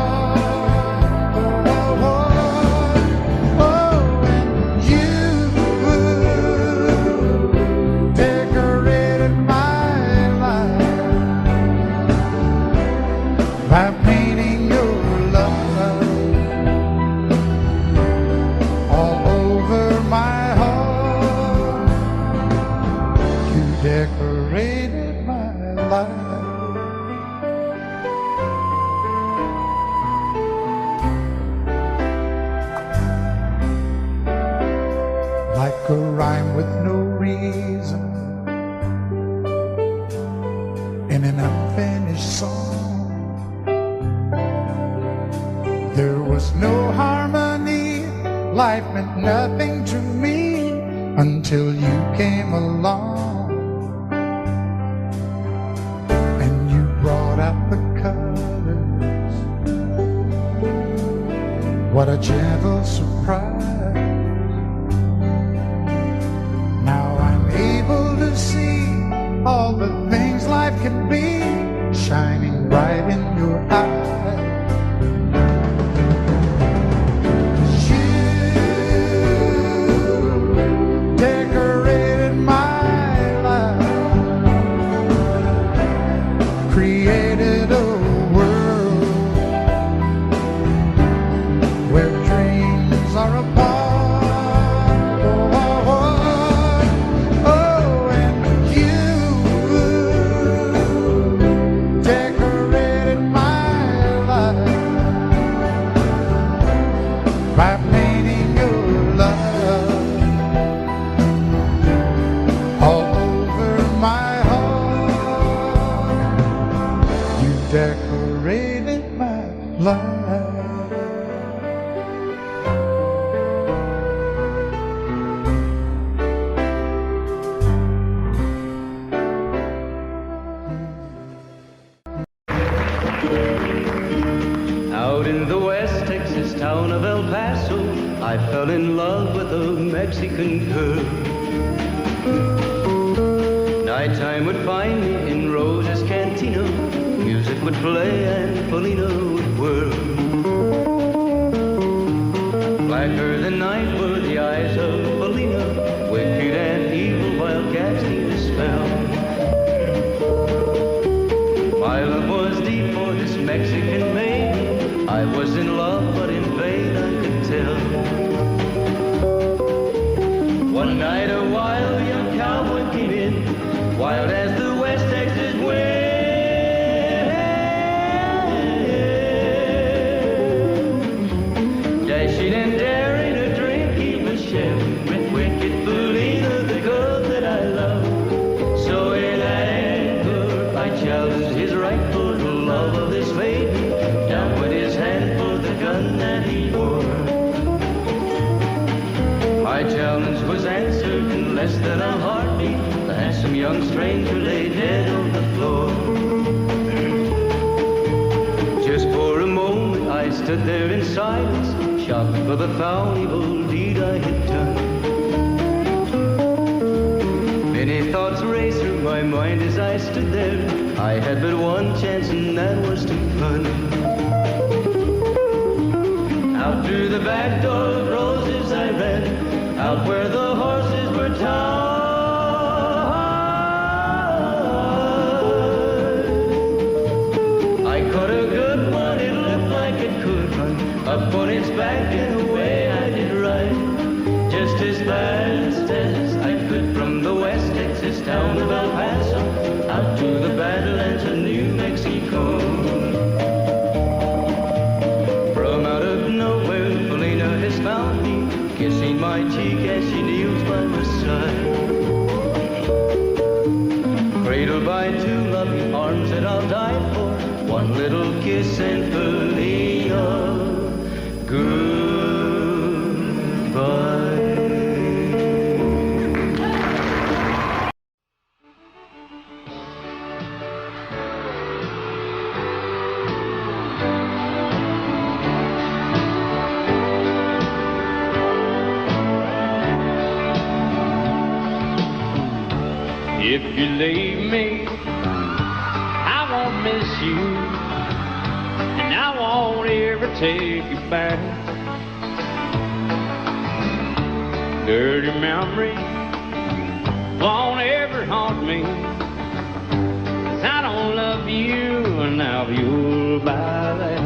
H: By painting your love all over my heart, you decorated my life. Like a rhyme with no reason in an unfinished song. There was no harmony, life meant nothing to me until you came along. And you brought out the colors, what a gentle surprise. Now I'm able to see all the things life can be, shining bright in your eyes. Created a world where dreams are apart. Oh, and you decorated my life by painting your love all over my decorated my life.
L: Out in the West Texas town of El Paso, I fell in love with a Mexican girl. Nighttime would find me in Rose's Cantina, music would play and Polina would whirl. Blacker than night were the eyes of Polina, wicked and evil while casting a spell. My love was deep for this Mexican maiden, I was in love but in vain I could tell. One night a wild young cowboy came in, wild as the West Texas wind. Dashing and daring a drink he was sharing with wicked Polina, the girl that I love. So in anger I challenged his right for the love of this maiden. Down went his hand for the gun that he wore. My challenge was answered in less than a heartbeat. The handsome young stranger lay dead on the floor. Just for a moment I stood there in silence, shocked for the foul evil deed I had done. Many thoughts raced through my mind as I stood there. I had but one chance and that was to run. Out through the back door of Roses I ran, out where the horses were tied. I caught a good one, it looked like it could run, up on its back and away I did ride, just as fast as I could from my two loving arms that I'll die for. One little kiss and fully goodbye.
A: If you leave me, I won't miss you, and I won't ever take you back. Dirty memories won't ever haunt me, 'cause I don't love you, and now you'll buy that.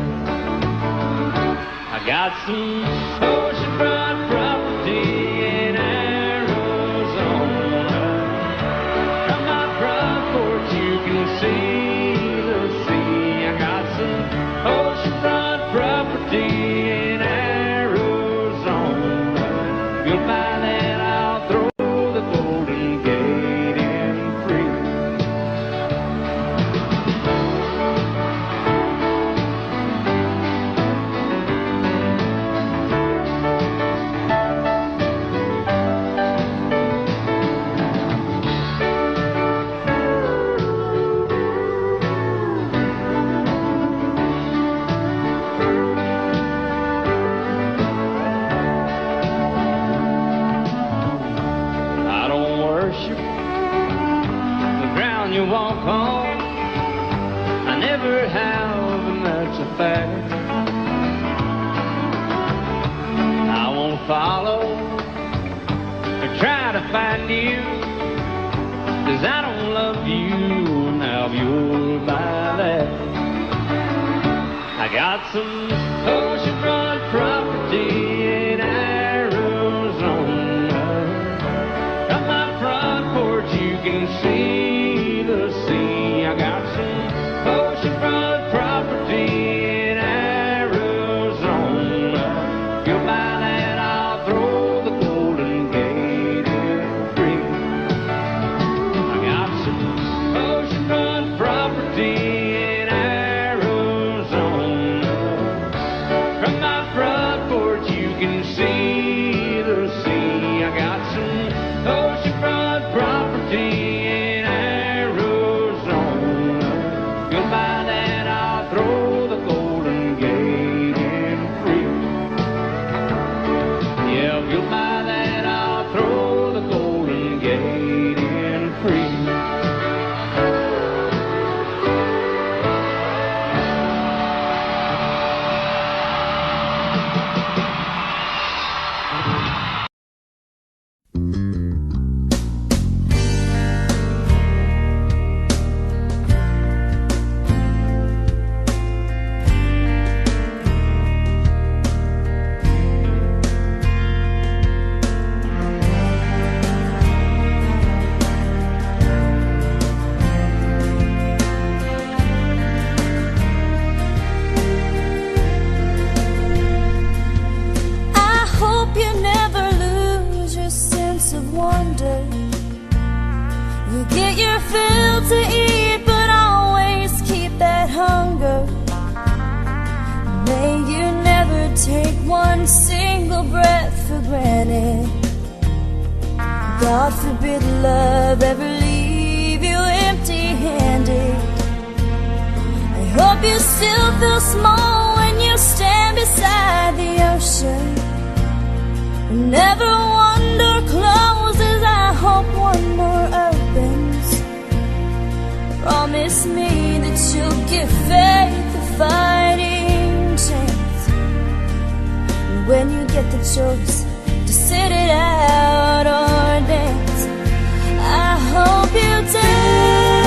A: I got some oceanfront property in Arizona. From my front porch you can see the sea. I got some oceanfront property in Arizona. If you'll buy that, I'll throw the Golden Gate in free. I don't worship the ground you walk on. I never have, and that's a fact. I won't follow or try to find you, 'cause I don't love you, now you'll buy that. I got some oceanfront property in Arizona. From my front porch you can see the sea. I got some oceanfront property in Arizona. If you'll buy that, I'll throw the Golden Gate in free. I got some oceanfront property in Arizona. From my front porch you can see the sea. I got some oceanfront property in Arizona. If you'll buy that, I'll throw the Golden Gate in free. Yeah, if you'll buy that, I'll throw the Golden Gate in free.
M: I hope you never lose your sense of wonder. You get your fill to eat, but always keep that hunger. May you never take one single breath for granted. God forbid love ever leave you empty-handed. I hope you still feel small when you stand beside the ocean. Never one door closes, I hope one more opens. Promise me that you'll give faith a fighting chance. And when you get the choice to sit it out or dance, I hope you dance.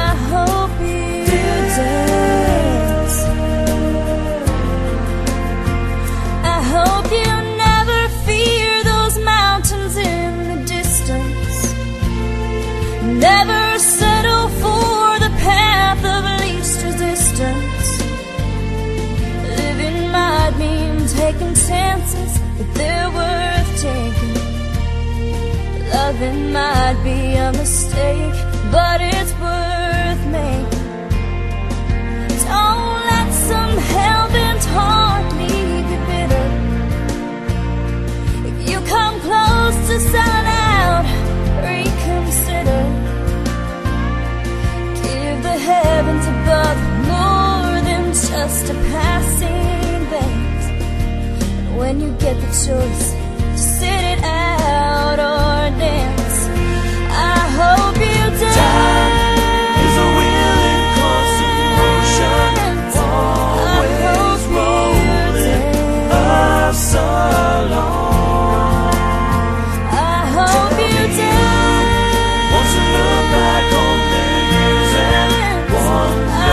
M: I hope you dance. I hope you never fear those mountains in the distance. Never settle for the path of least resistance. Living might mean taking chances, but they're worth taking. Loving might be a mistake, but it's worth making. Don't let some hell-bent heart leave you bitter. If you come close to selling out, reconsider. Give the heavens above more than just a passing glance. And when you get the choice to sit it out or dance, I hope you dance.
B: Time is a wheel in constant motion, always rolling us along.
M: I hope you dance.
B: Wants to look back on their years and wonder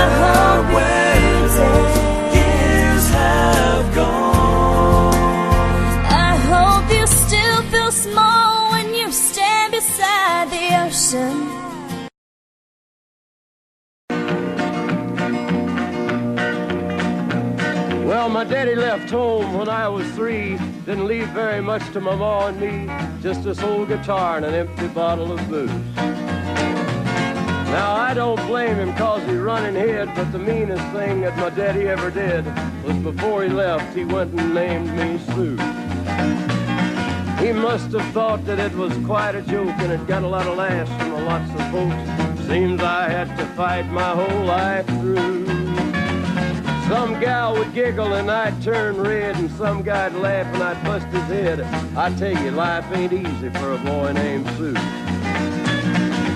B: where those years have gone.
M: I hope you still feel small when you stand beside the ocean.
N: Well, my daddy left home when I was 3. Didn't leave very much to my ma and me. Just this old guitar and an empty bottle of booze. Now, I don't blame him 'cause he run and hid, but the meanest thing that my daddy ever did was before he left, he went and named me Sue. He must have thought that it was quite a joke, and it got a lot of laughs from lots of folks. Seems I had to fight my whole life through. Some gal would giggle and I'd turn red, and some guy'd laugh and I'd bust his head. I tell you, life ain't easy for a boy named Sue.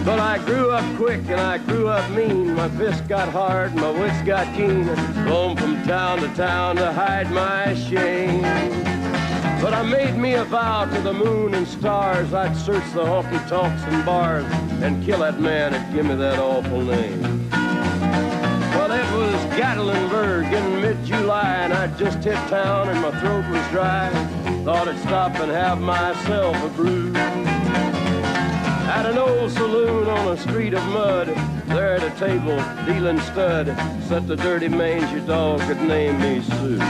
N: But I grew up quick and I grew up mean. My fists got hard and my wits got keen. Roam from town to town to hide my shame. But I made me a vow to the moon and stars, I'd search the honky-tonks and bars and kill that man that give me that awful name. Well, it was Gatlinburg in mid-July, and I'd just hit town and my throat was dry. Thought I'd stop and have myself a brew. At an old saloon on a street of mud, there at a table, dealing stud, sat the dirty mangy dog that named me Sue.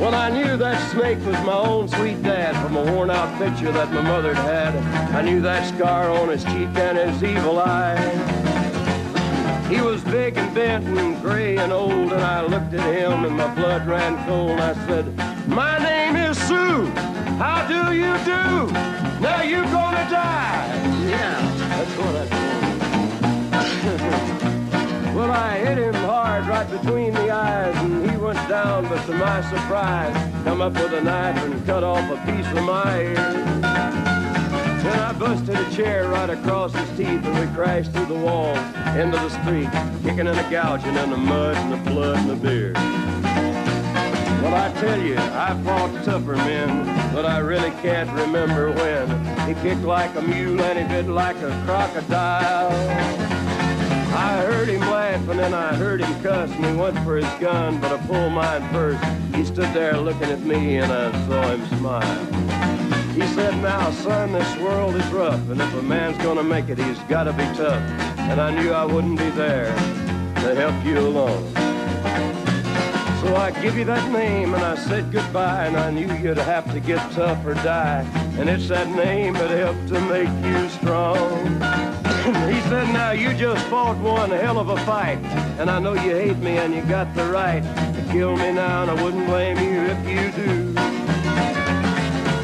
N: Well, I knew that snake was my own sweet dad from a worn-out picture that my mother'd had. I knew that scar on his cheek and his evil eye. He was big and bent and gray and old, and I looked at him and my blood ran cold. I said, "My name is Sue. How do you do? Now you gonna die." Yeah, that's what I told him. Well, I hit him hard right between the eyes, and he went down, but to my surprise, come up with a knife and cut off a piece of my ear. Then I busted a chair right across his teeth, and we crashed through the walls into the street, kicking and a gouging in the mud and the blood and the beer. Well, I tell you, I fought tougher men, but I really can't remember when. He kicked like a mule and he bit like a crocodile. I heard him laugh and then I heard him cuss, and he went for his gun, but I pulled mine first. He stood there looking at me and I saw him smile. He said, "Now, son, this world is rough, and if a man's gonna make it, he's gotta be tough." And I knew I wouldn't be there to help you along. So I give you that name and I said goodbye, and I knew you'd have to get tough or die. And it's that name that helped to make you strong. He said, "Now you just fought one hell of a fight, and I know you hate me and you got the right to kill me now, and I wouldn't blame you if you do.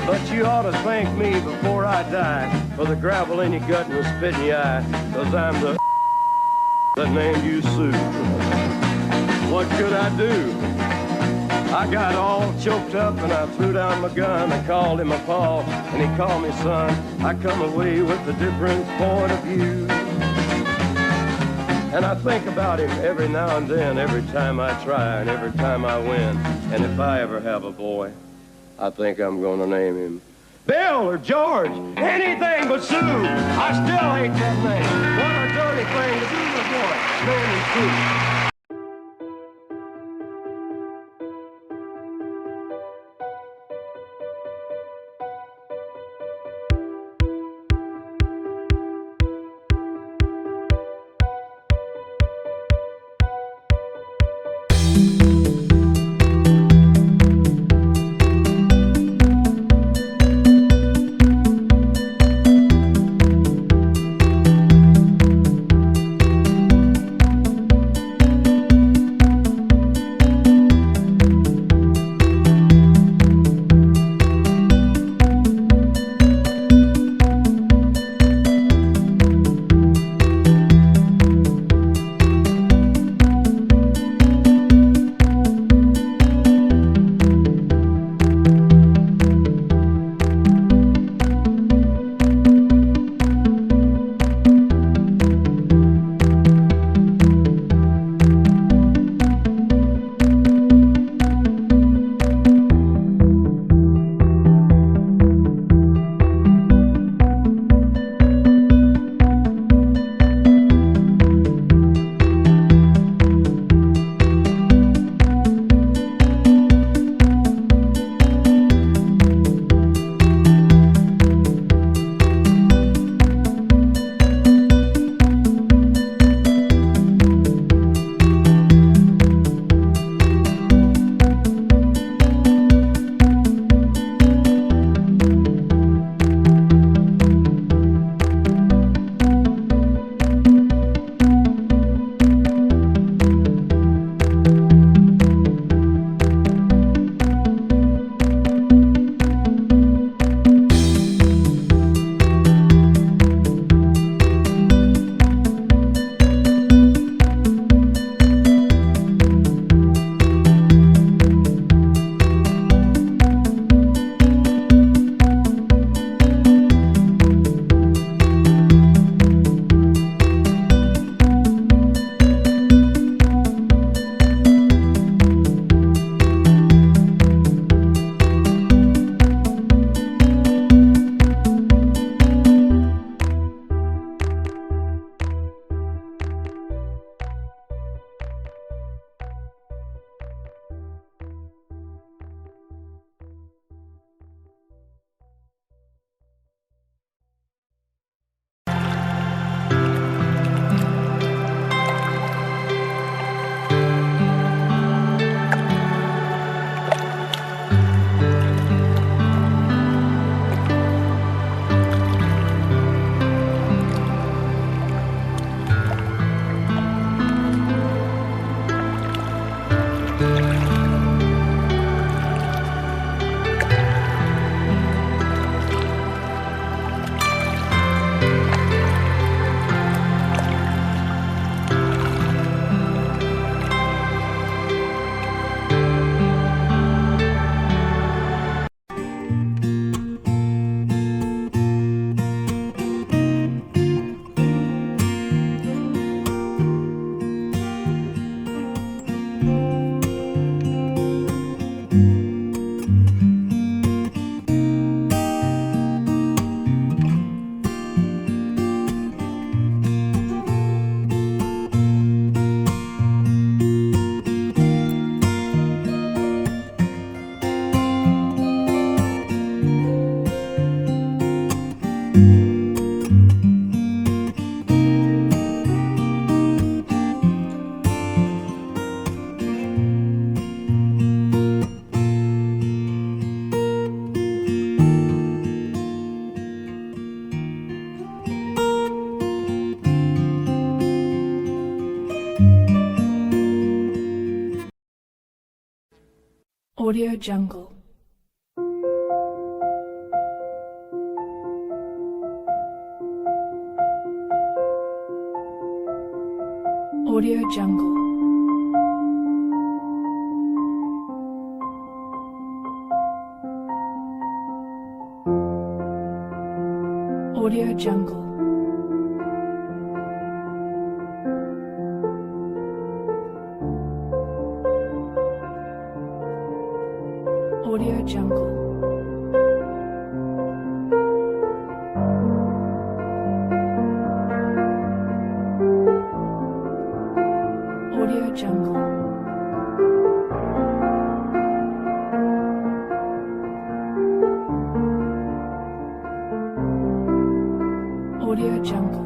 N: But you ought to thank me before I die for the gravel in your gut and the spit in your eye, 'cause I'm the that named you Sue." What could I do? I got all choked up and I threw down my gun. I called him a paw and he called me son. I come away with a different point of view. And I think about him every now and then, every time I try and every time I win. And if I ever have a boy, I think I'm gonna name him Bill or George, anything but Sue. I still hate that name. What a dirty thing to do to a boy. Name him Sue.
O: Audio Jungle. Audio Jungle. Audio Jungle. Audio Jungle. Audio Jungle. Audio Jungle.